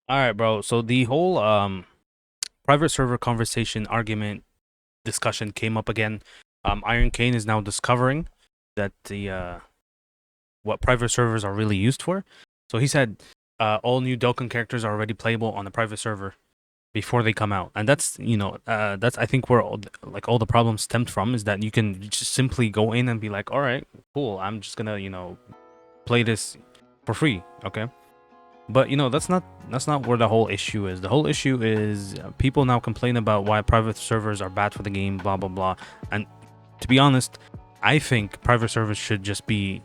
All right, bro. So the whole private server conversation argument discussion came up again. Ironcane is now discovering that the what private servers are really used for. So he said all new Dokkan characters are already playable on the private server before they come out, and that's I think where all the problems stemmed from is that you can just simply go in and be like, all right, cool, I'm just gonna play this for free, okay. But that's not where the whole issue is. The whole issue is people now complain about why private servers are bad for the game, blah blah blah. And to be honest, I think private servers should just be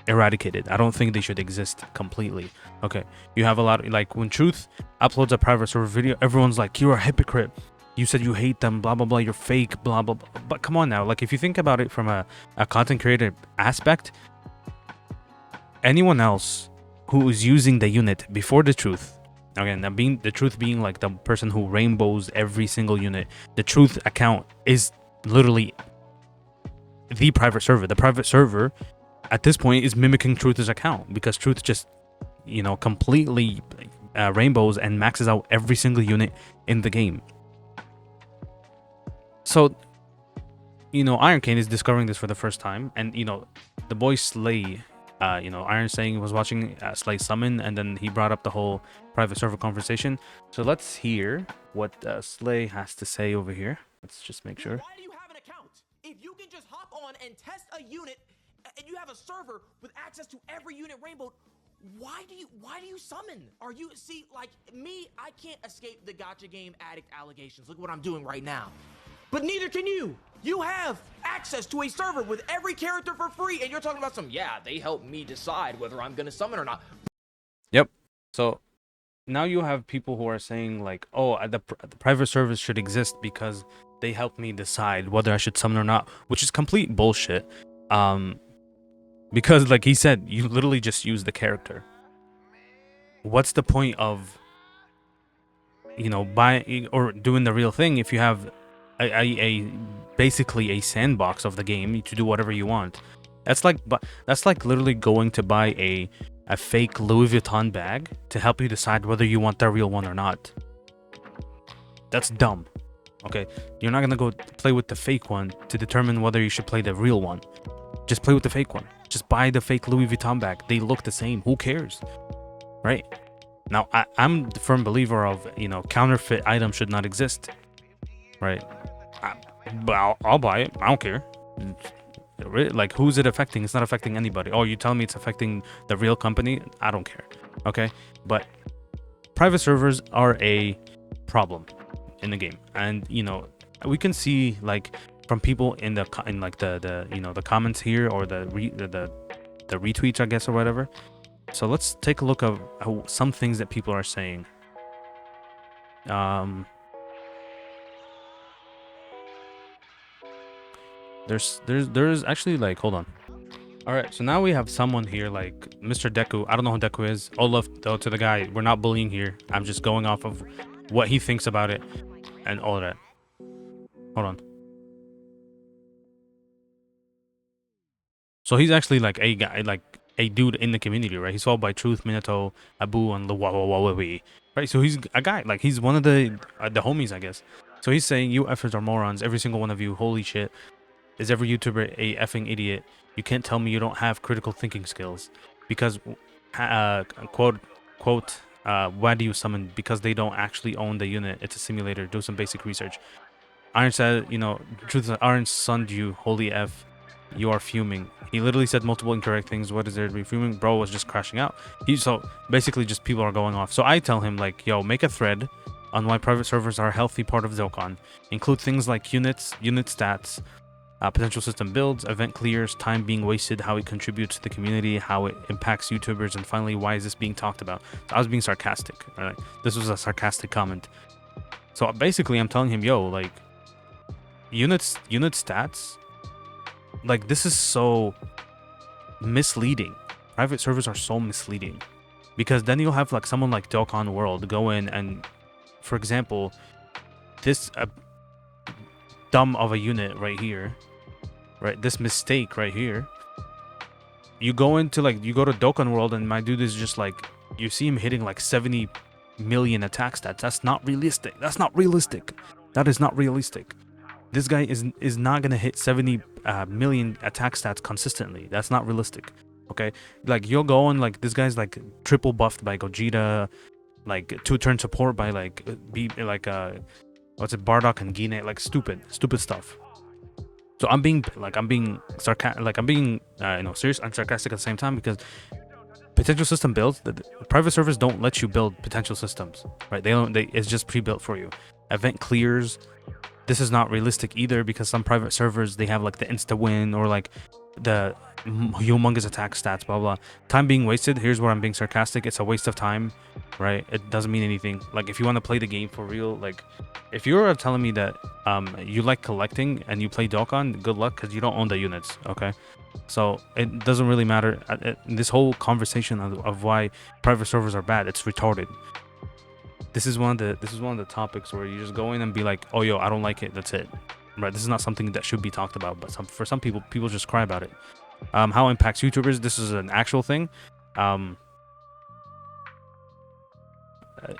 eradicated. I don't think they should exist completely. Okay, you have a lot like when Truth uploads a private server video, everyone's like, "You're a hypocrite. You said you hate them, blah blah blah. You're fake, blah blah blah." But come on now, like if you think about it from a content creator aspect, anyone else who is using the unit before the Truth, again, being the Truth being like the person who rainbows every single unit, the Truth account is literally the private server. The private server at this point is mimicking Truth's account because Truth just completely rainbows and maxes out every single unit in the game. So Ironcane is discovering this for the first time, and the boy Slay, Iron saying was watching Slay summon, and then he brought up the whole private server conversation. So let's hear what Slay has to say over here. Let's just make sure. Why do you have an account if you can just hop on and test a unit, and you have a server with access to every unit rainbow? Why do you summon? Are you like me? I can't escape the gotcha game addict allegations. Look what I'm doing right now. But neither can you. You have access to a server with every character for free, and you're talking about they help me decide whether I'm gonna summon or not. Yep. So now you have people who are saying like, oh, the private servers should exist because they help me decide whether I should summon or not, which is complete bullshit. Because like he said, you literally just use the character. What's the point of buying or doing the real thing if you have a basically a sandbox of the game to do whatever you want? That's like literally going to buy a fake Louis Vuitton bag to help you decide whether you want the real one or not. That's dumb. Okay, you're not gonna go play with the fake one to determine whether you should play the real one. Just play with the fake one. Just buy the fake Louis Vuitton bag. They look the same. Who cares? Right? Now, I'm the firm believer of, counterfeit items should not exist. Right? But I'll buy it. I don't care. Like, who's it affecting? It's not affecting anybody. Oh, you tell me it's affecting the real company? I don't care. Okay? But private servers are a problem in the game. And, we can see, like, from people in the comments here or the retweets, I guess, or whatever. So let's take a look at some things that people are saying. There's actually, like, hold on. All right, so now we have someone here like Mr. Deku. I don't know who Deku is. All love though to the guy. We're not bullying here. I'm just going off of what he thinks about it and all that. Hold on. So he's actually like a guy, like a dude in the community, right? He's followed by Truth, Minato, Abu, and Luwawawawi, right? So he's a guy, like he's one of the homies, I guess. So he's saying, "You effers are morons, every single one of you. Holy shit, is every YouTuber a effing idiot? You can't tell me you don't have critical thinking skills, because quote, why do you summon? Because they don't actually own the unit. It's a simulator. Do some basic research." Iron said, Truth, Iron sunned you. Holy F. You are fuming. He literally said multiple incorrect things. What is there to be fuming? Bro was just crashing out. So basically just people are going off. So I tell him like, yo, make a thread on why private servers are a healthy part of Dokkan. Include things like unit stats, potential system builds, event clears, time being wasted, how it contributes to the community, how it impacts YouTubers, and finally, why is this being talked about? So I was being sarcastic. All right? This was a sarcastic comment. So basically I'm telling him, yo, like, unit stats, like, this is so misleading. Private servers are so misleading because then you'll have like someone like Dokkan World go in and, for example, this dumb of a unit right here, right, this mistake right here, you go to Dokkan World and my dude is just like, you see him hitting like 70 million attack stats. That's not realistic. That's not realistic. That is not realistic. This guy is not gonna hit 70 million attack stats consistently. That's not realistic. Okay, like you'll go on like this guy's like triple buffed by Gogeta, like 2-turn support by like what's it, Bardock and Gine, like stupid stuff. So I'm being sarcastic, like I'm being serious and sarcastic at the same time, because potential system builds, the private servers don't let you build potential systems, right? It's just pre-built for you. Event clears. This is not realistic either, because some private servers, they have like the insta win or like the humongous attack stats, blah blah. Time being wasted. Here's where I'm being sarcastic. It's a waste of time, right? It doesn't mean anything. Like if you want to play the game for real, like if you're telling me that you like collecting and you play Dokkan, good luck, because you don't own the units. Okay, so it doesn't really matter. This whole conversation of why private servers are bad, it's retarded. This is one of the topics where you just go in and be like, oh yo, I don't like it, that's it, right? This is not something that should be talked about, but for some people just cry about it. How it impacts YouTubers, this is an actual thing.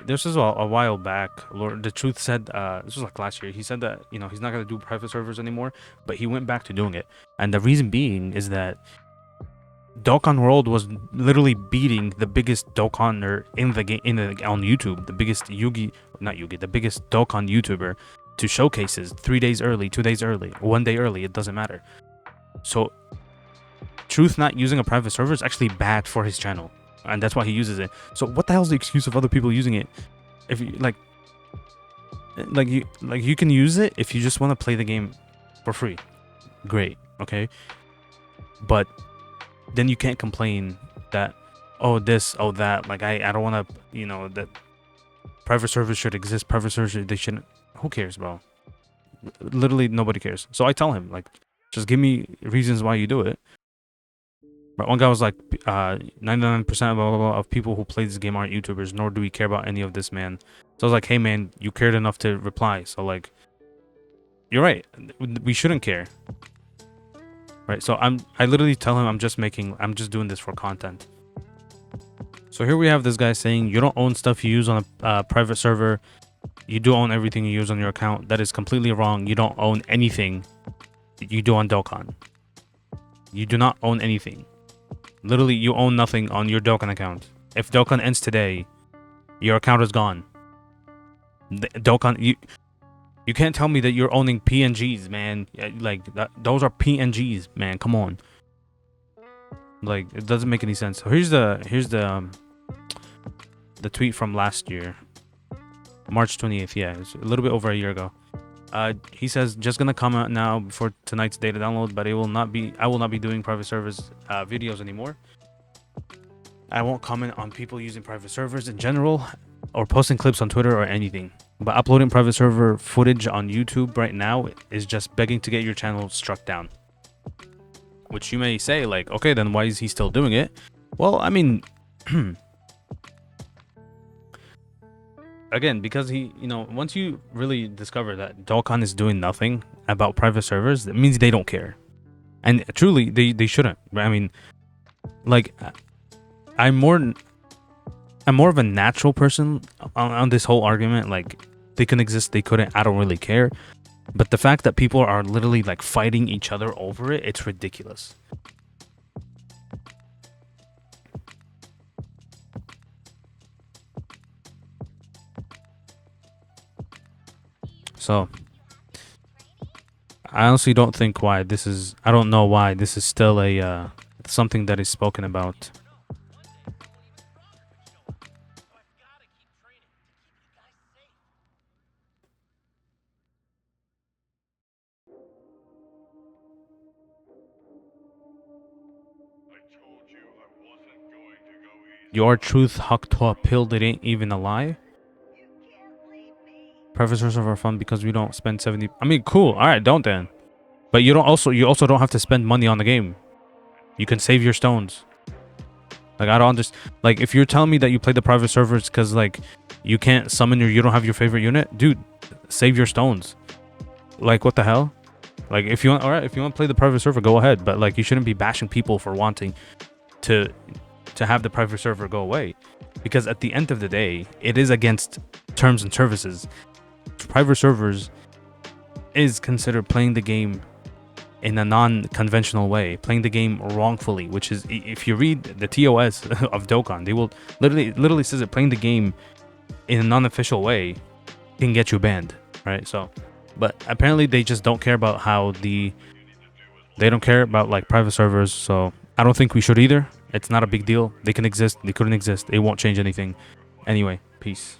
This is a while back. Lord the Truth said, this was like last year, he said that he's not going to do private servers anymore, but he went back to doing it, and the reason being is that Dokkan World was literally beating the biggest Dokkaner in the game on YouTube, the biggest the biggest Dokkan YouTuber, to showcases 3 days early, 2 days early, 1 day early, it doesn't matter. So Truth not using a private server is actually bad for his channel, and that's why he uses it. So what the hell is the excuse of other people using it? If you you can use it if you just want to play the game for free, great, okay, but then you can't complain that, oh this, oh that, like I don't want to, that private servers should exist, private servers, they shouldn't. Who cares, bro? Literally nobody cares. So I tell him, like, just give me reasons why you do it. But one guy was like, 99% of people who play this game aren't YouTubers, nor do we care about any of this, man. So I was like, hey man, you cared enough to reply, so like, you're right, we shouldn't care. Right, so I literally tell him I'm just doing this for content. So here we have this guy saying you don't own stuff you use on a private server. You do own everything you use on your account. That is completely wrong. You don't own anything you do on Dokkan. You do not own anything. Literally, you own nothing on your Dokkan account. If Dokkan ends today, your account is gone. Dokkan, you can't tell me that you're owning PNGs, man. Like those are PNGs, man. Come on. Like it doesn't make any sense. So here's the tweet from last year, March 28th. Yeah, it's a little bit over a year ago. He says, just gonna comment now before tonight's data download, but I will not be doing private servers videos anymore. I won't comment on people using private servers in general or posting clips on Twitter or anything. But uploading private server footage on YouTube right now is just begging to get your channel struck down. Which you may say, like, okay, then why is he still doing it? Well, I mean, again, because he, once you really discover that Dokkan is doing nothing about private servers, it means they don't care. And truly, they shouldn't. I mean, like, I'm more of a natural person on this whole argument. Like, they can exist, they couldn't, I don't really care. But the fact that people are literally like fighting each other over it, it's ridiculous. So I honestly don't think why this is, I don't know why this is still a something that is spoken about. Your truth hucked to a pill that ain't even a lie. Private servers are fun because we don't spend 70. I mean, cool. All right, don't then. But you also don't have to spend money on the game. You can save your stones. Like, I don't understand. Like, if you're telling me that you play the private servers because like you can't summon you don't have your favorite unit, dude, save your stones. Like, what the hell? Like, if you want, all right, if you want to play the private server, go ahead. But like, you shouldn't be bashing people for wanting to have the private server go away. because at the end of the day, it is against terms and services. Private servers is considered playing the game in a non-conventional way, playing the game wrongfully, which is, if you read the TOS of Dokkan, they will literally says that playing the game in a non-official way can get you banned, right? So, but apparently they just don't care about they don't care about like private servers. So I don't think we should either. It's not a big deal. They can exist, they couldn't exist, it won't change anything. Anyway, peace.